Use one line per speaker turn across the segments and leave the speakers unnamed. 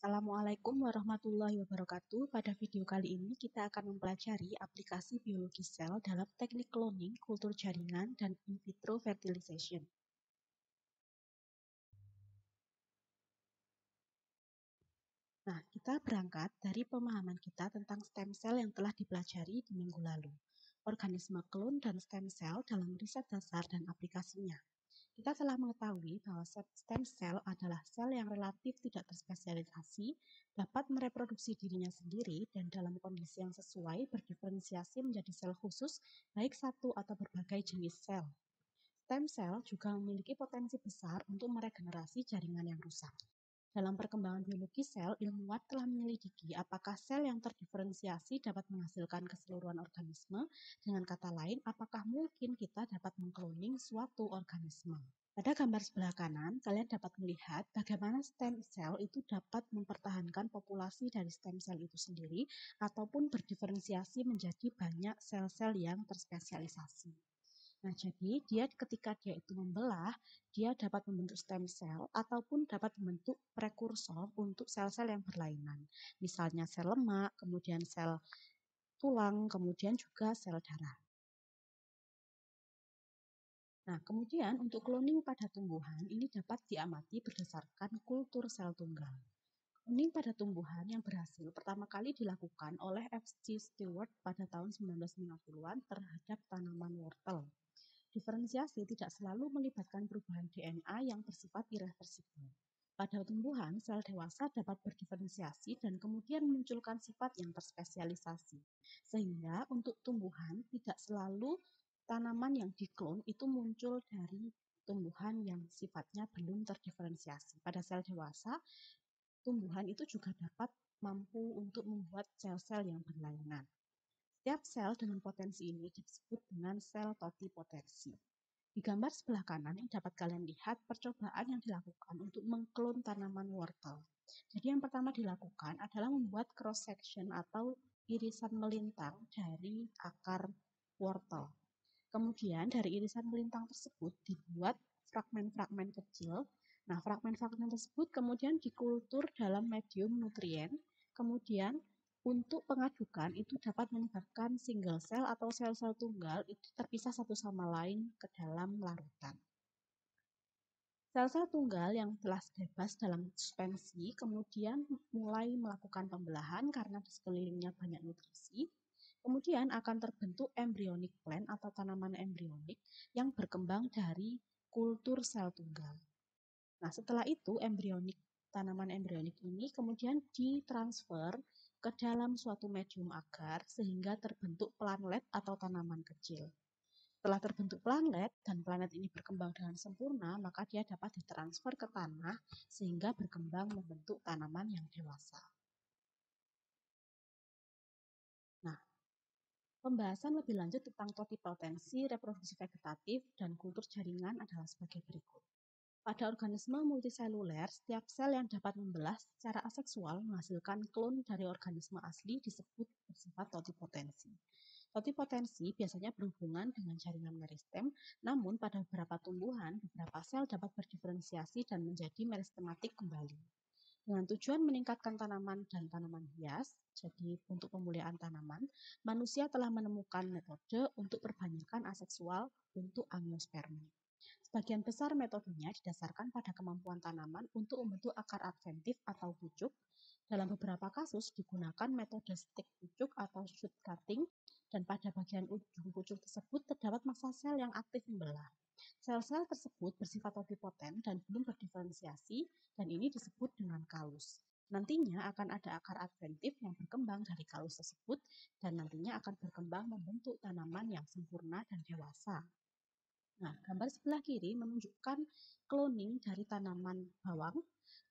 Assalamualaikum warahmatullahi wabarakatuh. Pada video kali ini kita akan mempelajari aplikasi biologi sel dalam teknik cloning, kultur jaringan, dan in vitro fertilization. Nah, kita berangkat dari pemahaman kita tentang stem cell yang telah dipelajari di minggu lalu. Organisme klon dan stem cell dalam riset dasar dan aplikasinya. Kita telah mengetahui bahwa stem cell adalah sel yang relatif tidak terspesialisasi, dapat mereproduksi dirinya sendiri, dan dalam kondisi yang sesuai berdiferensiasi menjadi sel khusus, baik satu atau berbagai jenis sel. Stem cell juga memiliki potensi besar untuk meregenerasi jaringan yang rusak. Dalam perkembangan biologi sel, ilmuwan telah menyelidiki apakah sel yang terdiferensiasi dapat menghasilkan keseluruhan organisme. Dengan kata lain, apakah mungkin kita dapat mengkloning suatu organisme. Pada gambar sebelah kanan, kalian dapat melihat bagaimana stem cell itu dapat mempertahankan populasi dari stem cell itu sendiri ataupun berdiferensiasi menjadi banyak sel-sel yang terspesialisasi. Nah, jadi ketika dia itu membelah, dia dapat membentuk stem cell ataupun dapat membentuk prekursor untuk sel-sel yang berlainan. Misalnya sel lemak, kemudian sel tulang, kemudian juga sel darah. Nah, kemudian untuk cloning pada tumbuhan ini dapat diamati berdasarkan kultur sel tunggal. Cloning pada tumbuhan yang berhasil pertama kali dilakukan oleh F.C. Stewart pada tahun 1950-an terhadap tanaman wortel. Diferensiasi tidak selalu melibatkan perubahan DNA yang bersifat irreversibel. Pada tumbuhan, sel dewasa dapat berdiferensiasi dan kemudian memunculkan sifat yang terspesialisasi. Sehingga untuk tumbuhan tidak selalu tanaman yang diklon itu muncul dari tumbuhan yang sifatnya belum terdiferensiasi. Pada sel dewasa, tumbuhan itu juga dapat mampu untuk membuat sel-sel yang berlainan. Setiap sel dengan potensi ini disebut dengan sel totipotensi. Di gambar sebelah kanan ini dapat kalian lihat percobaan yang dilakukan untuk mengklon tanaman wortel. Jadi yang pertama dilakukan adalah membuat cross section atau irisan melintang dari akar wortel. Kemudian dari irisan melintang tersebut dibuat fragmen-fragmen kecil. Nah, fragmen-fragmen tersebut kemudian dikultur dalam medium nutrien. Kemudian untuk pengadukan itu dapat menyebabkan single cell atau sel-sel tunggal itu terpisah satu sama lain ke dalam larutan. Sel-sel tunggal yang telah bebas dalam suspensi kemudian mulai melakukan pembelahan karena di sekelilingnya banyak nutrisi. Kemudian akan terbentuk embryonic plant atau tanaman embrionik yang berkembang dari kultur sel tunggal. Nah, setelah itu tanaman embrionik ini kemudian ditransfer ke dalam suatu medium agar sehingga terbentuk planlet atau tanaman kecil. Setelah terbentuk planet dan planet ini berkembang dengan sempurna, maka dia dapat ditransfer ke tanah sehingga berkembang membentuk tanaman yang dewasa. Nah, pembahasan lebih lanjut tentang totipotensi, reproduksi vegetatif, dan kultur jaringan adalah sebagai berikut. Pada organisme multiseluler, setiap sel yang dapat membelah secara aseksual menghasilkan klon dari organisme asli disebut bersifat totipotensi. Totipotensi biasanya berhubungan dengan jaringan meristem, namun pada beberapa tumbuhan, beberapa sel dapat berdiferensiasi dan menjadi meristematik kembali. Dengan tujuan meningkatkan tanaman dan tanaman hias, jadi untuk pemulihan tanaman, manusia telah menemukan metode untuk perbanyakan aseksual untuk angiospermi. Sebagian besar metodenya didasarkan pada kemampuan tanaman untuk membentuk akar adventif atau pucuk. Dalam beberapa kasus digunakan metode stick pucuk atau shoot cutting, dan pada bagian ujung pucuk tersebut terdapat massa sel yang aktif membelah. Sel-sel tersebut bersifat totipotent dan belum berdiferensiasi, dan ini disebut dengan kalus. Nantinya akan ada akar adventif yang berkembang dari kalus tersebut, dan nantinya akan berkembang membentuk tanaman yang sempurna dan dewasa. Nah, gambar sebelah kiri menunjukkan cloning dari tanaman bawang.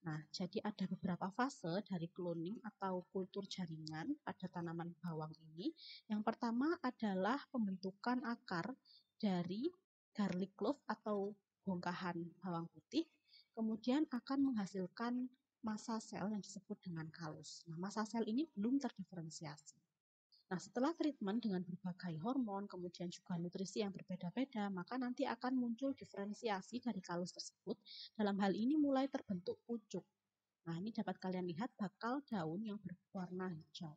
Nah, jadi ada beberapa fase dari cloning atau kultur jaringan pada tanaman bawang ini. Yang pertama adalah pembentukan akar dari garlic clove atau bongkahan bawang putih. Kemudian akan menghasilkan massa sel yang disebut dengan kalus. Nah, massa sel ini belum terdiferensiasi. Nah, setelah treatment dengan berbagai hormon, kemudian juga nutrisi yang berbeda-beda, maka nanti akan muncul diferensiasi dari kalus tersebut. Dalam hal ini mulai terbentuk pucuk. Nah, ini dapat kalian lihat bakal daun yang berwarna hijau.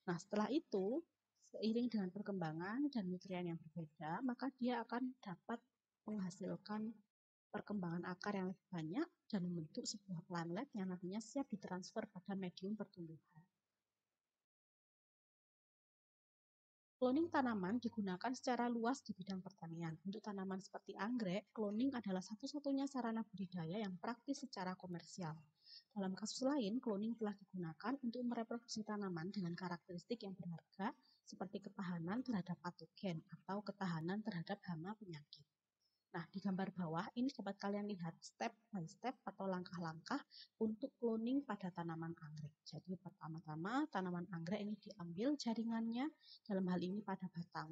Nah, setelah itu, seiring dengan perkembangan dan nutrien yang berbeda, maka dia akan dapat menghasilkan perkembangan akar yang lebih banyak dan membentuk sebuah planlet yang nantinya siap ditransfer pada medium pertumbuhan. Cloning tanaman digunakan secara luas di bidang pertanian. Untuk tanaman seperti anggrek, cloning adalah satu-satunya sarana budidaya yang praktis secara komersial. Dalam kasus lain, cloning telah digunakan untuk mereproduksi tanaman dengan karakteristik yang berharga, seperti ketahanan terhadap patogen atau ketahanan terhadap hama penyakit. Nah, di gambar bawah ini dapat kalian lihat step by step atau langkah-langkah untuk cloning pada tanaman anggrek. Jadi pertama-tama tanaman anggrek ini diambil jaringannya, dalam hal ini pada batang.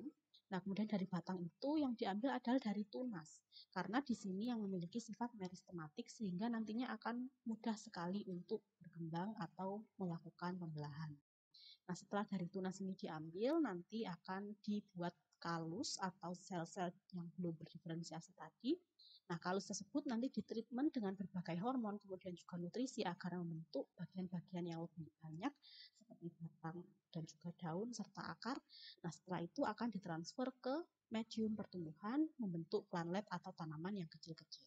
Nah, kemudian dari batang itu yang diambil adalah dari tunas. Karena di sini yang memiliki sifat meristematik sehingga nantinya akan mudah sekali untuk berkembang atau melakukan pembelahan. Nah, setelah dari tunas ini diambil, nanti akan dibuat kalus atau sel-sel yang belum berdiferensiasi tadi. Nah, kalus tersebut nanti ditreatment dengan berbagai hormon, kemudian juga nutrisi agar membentuk bagian-bagian yang lebih banyak, seperti batang dan juga daun serta akar. Nah, setelah itu akan ditransfer ke medium pertumbuhan, membentuk planlet atau tanaman yang kecil-kecil.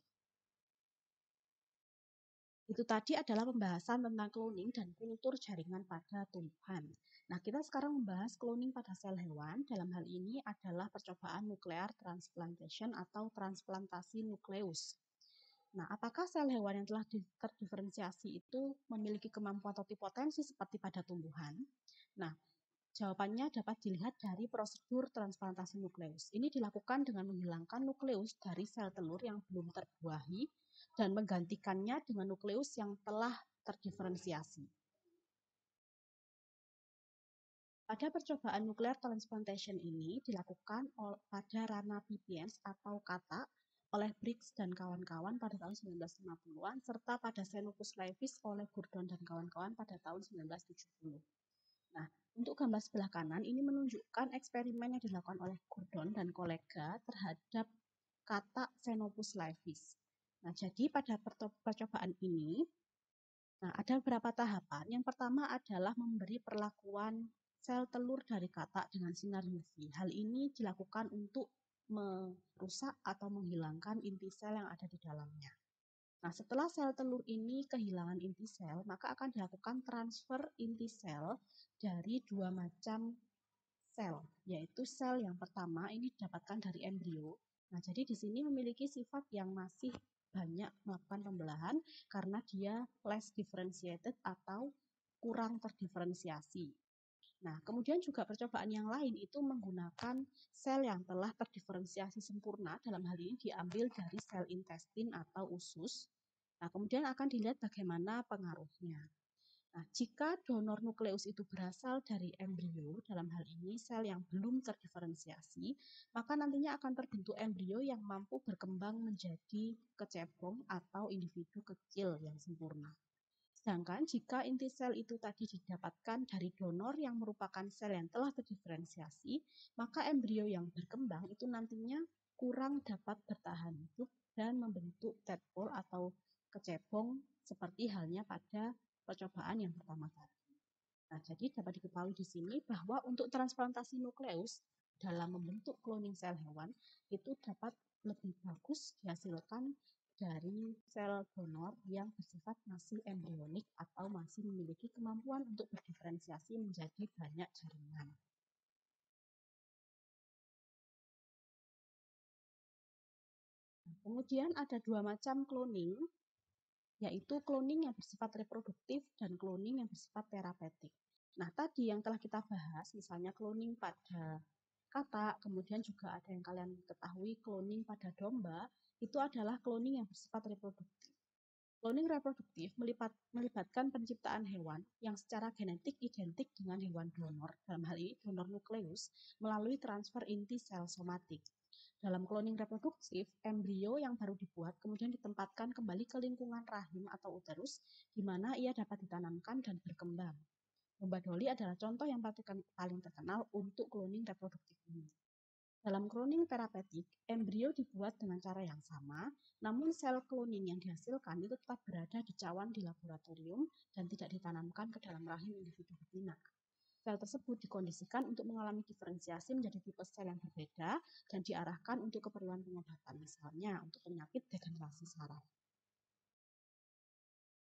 Itu tadi adalah pembahasan tentang cloning dan kultur jaringan pada tumbuhan. Nah, kita sekarang membahas cloning pada sel hewan. Dalam hal ini adalah percobaan nuclear transplantation atau transplantasi nukleus. Nah, apakah sel hewan yang telah terdiferensiasi itu memiliki kemampuan totipotensi seperti pada tumbuhan? Nah, jawabannya dapat dilihat dari prosedur transplantasi nukleus. Ini dilakukan dengan menghilangkan nukleus dari sel telur yang belum terbuahi dan menggantikannya dengan nukleus yang telah terdiferensiasi. Pada percobaan nuclear transplantation ini dilakukan pada ranah PPNs atau katak oleh Briggs dan kawan-kawan pada tahun 1950-an serta pada Xenopus laevis oleh Gurdon dan kawan-kawan pada tahun 1970. Nah, untuk gambar sebelah kanan ini menunjukkan eksperimen yang dilakukan oleh Gurdon dan kolega terhadap katak Xenopus laevis. Nah, jadi pada percobaan ini, ada beberapa tahapan. Yang pertama adalah memberi perlakuan sel telur dari katak dengan sinar UV. Hal ini dilakukan untuk merusak atau menghilangkan inti sel yang ada di dalamnya. Nah, setelah sel telur ini kehilangan inti sel, maka akan dilakukan transfer inti sel dari dua macam sel, yaitu sel yang pertama ini didapatkan dari embrio. Nah, jadi di sini memiliki sifat yang masih banyak melakukan pembelahan karena dia less differentiated atau kurang terdiferensiasi. Nah, kemudian juga percobaan yang lain itu menggunakan sel yang telah terdiferensiasi sempurna, dalam hal ini diambil dari sel intestin atau usus. Nah, kemudian akan dilihat bagaimana pengaruhnya. Nah, jika donor nukleus itu berasal dari embrio, dalam hal ini sel yang belum terdiferensiasi, maka nantinya akan terbentuk embrio yang mampu berkembang menjadi kecebong atau individu kecil yang sempurna. Sedangkan jika inti sel itu tadi didapatkan dari donor yang merupakan sel yang telah terdiferensiasi, maka embrio yang berkembang itu nantinya kurang dapat bertahan hidup dan membentuk tadpole atau kecebong seperti halnya pada percobaan yang pertama tadi. Nah, jadi dapat diketahui di sini bahwa untuk transplantasi nukleus dalam membentuk cloning sel hewan itu dapat lebih bagus dihasilkan dari sel donor yang bersifat masih embrionik atau masih memiliki kemampuan untuk berdiferensiasi menjadi banyak jaringan. Kemudian ada dua macam cloning, yaitu cloning yang bersifat reproduktif dan cloning yang bersifat terapeutik. Nah, tadi yang telah kita bahas, misalnya cloning pada katak, kemudian juga ada yang kalian ketahui cloning pada domba, itu adalah cloning yang bersifat reproduktif. Cloning reproduktif melibatkan penciptaan hewan yang secara genetik identik dengan hewan donor, dalam hal ini donor nukleus, melalui transfer inti sel somatik. Dalam cloning reproduktif, embrio yang baru dibuat kemudian ditempatkan kembali ke lingkungan rahim atau uterus, di mana ia dapat ditanamkan dan berkembang. Domba Dolly adalah contoh yang paling terkenal untuk cloning reproduktif ini. Dalam cloning terapeutik, embrio dibuat dengan cara yang sama, namun sel cloning yang dihasilkan itu tetap berada di cawan di laboratorium dan tidak ditanamkan ke dalam rahim individu betina. Sel tersebut dikondisikan untuk mengalami diferensiasi menjadi tipe sel yang berbeda dan diarahkan untuk keperluan pengobatan, misalnya untuk penyakit degenerasi saraf.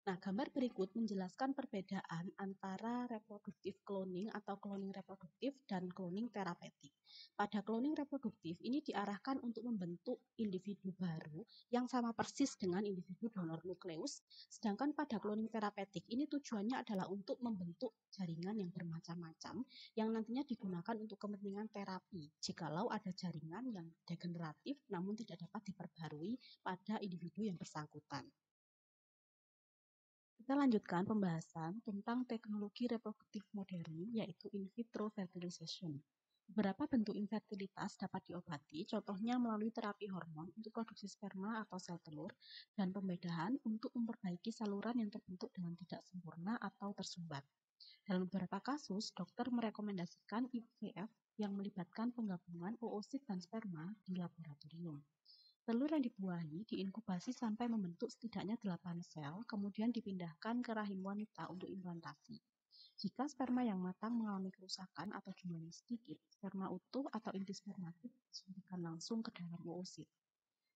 Nah, gambar berikut menjelaskan perbedaan antara reproduktif cloning atau cloning reproduktif dan cloning terapeutik. Pada cloning reproduktif, ini diarahkan untuk membentuk individu baru yang sama persis dengan individu donor nukleus, sedangkan pada cloning terapeutik ini tujuannya adalah untuk membentuk jaringan yang bermacam-macam yang nantinya digunakan untuk kepentingan terapi jikalau ada jaringan yang degeneratif namun tidak dapat diperbarui pada individu yang bersangkutan. Kita lanjutkan pembahasan tentang teknologi reproduktif modern, yaitu in vitro fertilization. Beberapa bentuk infertilitas dapat diobati, contohnya melalui terapi hormon untuk produksi sperma atau sel telur, dan pembedahan untuk memperbaiki saluran yang terbentuk dengan tidak sempurna atau tersumbat. Dalam beberapa kasus, dokter merekomendasikan IVF yang melibatkan penggabungan oosit dan sperma di laboratorium. Telur yang dibuahi diinkubasi sampai membentuk setidaknya 8 sel, kemudian dipindahkan ke rahim wanita untuk implantasi. Jika sperma yang matang mengalami kerusakan atau jumlahnya sedikit, sperma utuh atau inti spermatik disuntikan langsung ke dalam oosit.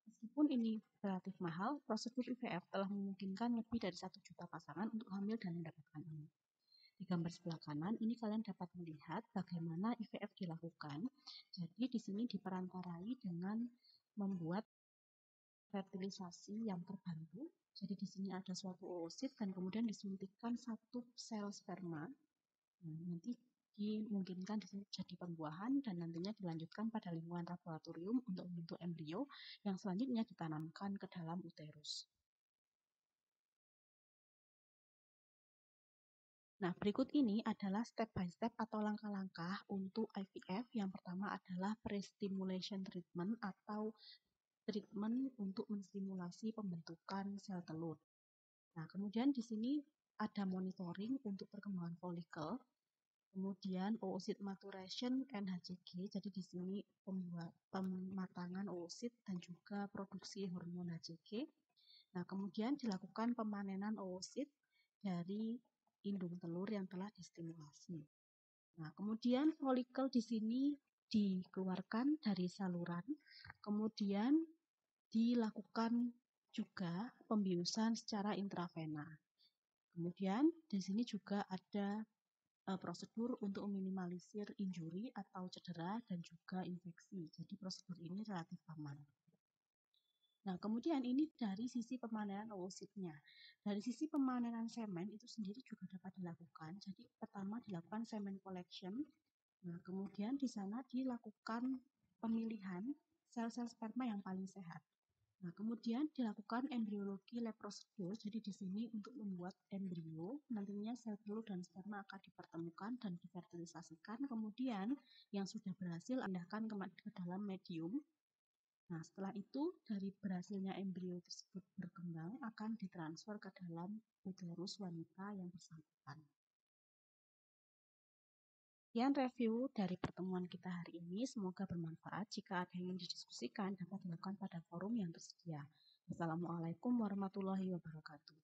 Meskipun ini relatif mahal, prosedur IVF telah memungkinkan lebih dari 1 juta pasangan untuk hamil dan mendapatkan anak. Di gambar sebelah kanan, ini kalian dapat melihat bagaimana IVF dilakukan. Jadi di sini diperantarai dengan membuat fertilisasi yang terbantu. Jadi di sini ada suatu oosit dan kemudian disuntikkan satu sel sperma. Nah, nanti dimungkinkan di sini jadi pembuahan dan nantinya dilanjutkan pada lingkungan laboratorium untuk membentuk embrio yang selanjutnya ditanamkan ke dalam uterus. Nah, berikut ini adalah step by step atau langkah-langkah untuk IVF. Yang pertama adalah pre-stimulation treatment atau treatment untuk menstimulasi pembentukan sel telur. Nah, kemudian di sini ada monitoring untuk perkembangan folikel, kemudian oosit maturation NHCG, jadi di sini pematangan oosit dan juga produksi hormon HCG. Nah, kemudian dilakukan pemanenan oosit dari indung telur yang telah distimulasi. Nah, kemudian folikel di sini dikeluarkan dari saluran, kemudian dilakukan juga pembiusan secara intravena. Kemudian di sini juga ada prosedur untuk meminimalisir injuri atau cedera dan juga infeksi. Jadi prosedur ini relatif aman. Nah, kemudian ini dari sisi pemanenan oositnya. Dari sisi pemanenan semen itu sendiri juga dapat dilakukan. Jadi pertama dilakukan semen collection. Nah, kemudian di sana dilakukan pemilihan sel-sel sperma yang paling sehat. Nah, kemudian dilakukan embriologi lab procedure. Jadi di sini untuk membuat embrio, nantinya sel telur dan sperma akan dipertemukan dan difertilisasikan. Kemudian yang sudah berhasil pindahkan ke dalam medium. Nah, setelah itu dari berhasilnya embrio tersebut berkembang akan ditransfer ke dalam uterus wanita yang bersangkutan. Sekian review dari pertemuan kita hari ini, semoga bermanfaat. Jika ada yang ingin didiskusikan, dapat dilakukan pada forum yang tersedia. Wassalamualaikum warahmatullahi wabarakatuh.